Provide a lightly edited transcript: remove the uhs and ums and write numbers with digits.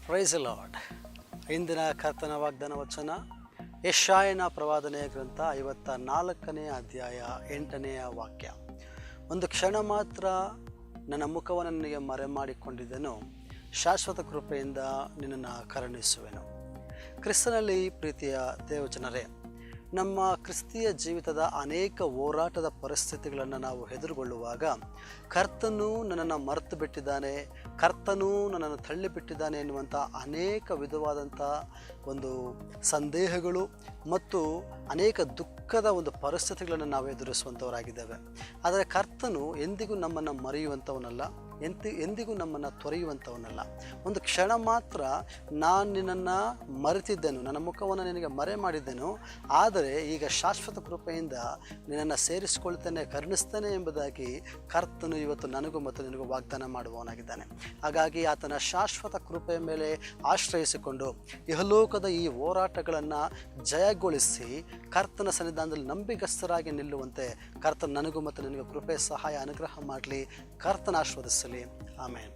Price lord. ಇಂದಿನ ಕರ್ತನ ವಾಗ್ದಾನ ವಚನ ಯೆಶಾಯನ ಪ್ರವಾದನೆಯ ಗ್ರಂಥ 54ನೇ ಅಧ್ಯಾಯ 8ನೆಯ ವಾಕ್ಯ. ಒಂದು ಕ್ಷಣ ಮಾತ್ರ ನನ್ನ ಮುಖವನ್ನು ನಿನಗೆ ಮರೆಮಾಡಿಕೊಂಡಿದ್ದೆನು, ಶಾಶ್ವತ ಕೃಪೆಯಿಂದ ನಿನ್ನನ್ನು ಕರುಣಿಸುವೆನು. ಕ್ರಿಸ್ತನಲ್ಲಿ ಪ್ರೀತಿಯ ದೇವಜನರೇ, ನಮ್ಮ ಕ್ರಿಸ್ತೀಯ ಜೀವಿತದ ಅನೇಕ ಹೋರಾಟದ ಪರಿಸ್ಥಿತಿಗಳನ್ನು ನಾವು ಎದುರುಗೊಳ್ಳುವಾಗ ಕರ್ತನು ನನ್ನನ್ನು ಮರೆತು ಬಿಟ್ಟಿದ್ದಾನೆ, ಕರ್ತನು ನನ್ನನ್ನು ತಳ್ಳಿಬಿಟ್ಟಿದ್ದಾನೆ ಎನ್ನುವಂಥ ಅನೇಕ ವಿಧವಾದಂಥ ಒಂದು ಸಂದೇಹಗಳು ಮತ್ತು ಅನೇಕ ದುಃಖದ ಒಂದು ಪರಿಸ್ಥಿತಿಗಳನ್ನು ನಾವು ಎದುರಿಸುವಂಥವರಾಗಿದ್ದೇವೆ. ಆದರೆ ಕರ್ತನು ಎಂದಿಗೂ ನಮ್ಮನ್ನು ಮರೆಯುವಂಥವನಲ್ಲ, ಎಂದಿಗೂ ನಮ್ಮನ್ನು ತೊರೆಯುವಂಥವನಲ್ಲ. ಒಂದು ಕ್ಷಣ ಮಾತ್ರ ನಾನು ನಿನ್ನನ್ನು ಮರೆತಿದ್ದೆನು, ನನ್ನ ಮುಖವನ್ನು ನಿನಗೆ ಮರೆ ಮಾಡಿದ್ದೆನು, ಆದರೆ ಈಗ ಶಾಶ್ವತ ಕೃಪೆಯಿಂದ ನಿನ್ನನ್ನು ಸೇರಿಸಿಕೊಳ್ತೇನೆ, ಕರುಣಿಸ್ತೇನೆ ಎಂಬುದಾಗಿ ಕರ್ತನು ಇವತ್ತು ನನಗೂ ಮತ್ತು ನಿನಗೂ ವಾಗ್ದಾನ ಮಾಡುವವನಾಗಿದ್ದಾನೆ. ಹಾಗಾಗಿ ಆತನ ಶಾಶ್ವತ ಕೃಪೆಯ ಮೇಲೆ ಆಶ್ರಯಿಸಿಕೊಂಡು ಇಹಲೋಕದ ಈ ಹೋರಾಟಗಳನ್ನು ಜಯಗೊಳಿಸಿ ಕರ್ತನ ಸನ್ನಿಧಾನದಲ್ಲಿ ನಂಬಿಗಸ್ತರಾಗಿ ನಿಲ್ಲುವಂತೆ ಕರ್ತನ ನನಗೂ ಮತ್ತು ನಿನಗೂ ಕೃಪೆ ಸಹಾಯ ಅನುಗ್ರಹ ಮಾಡಲಿ. ಕರ್ತನ ಆಶೀರ್ವದಿಸಲಿ. ಆಮೇನ್.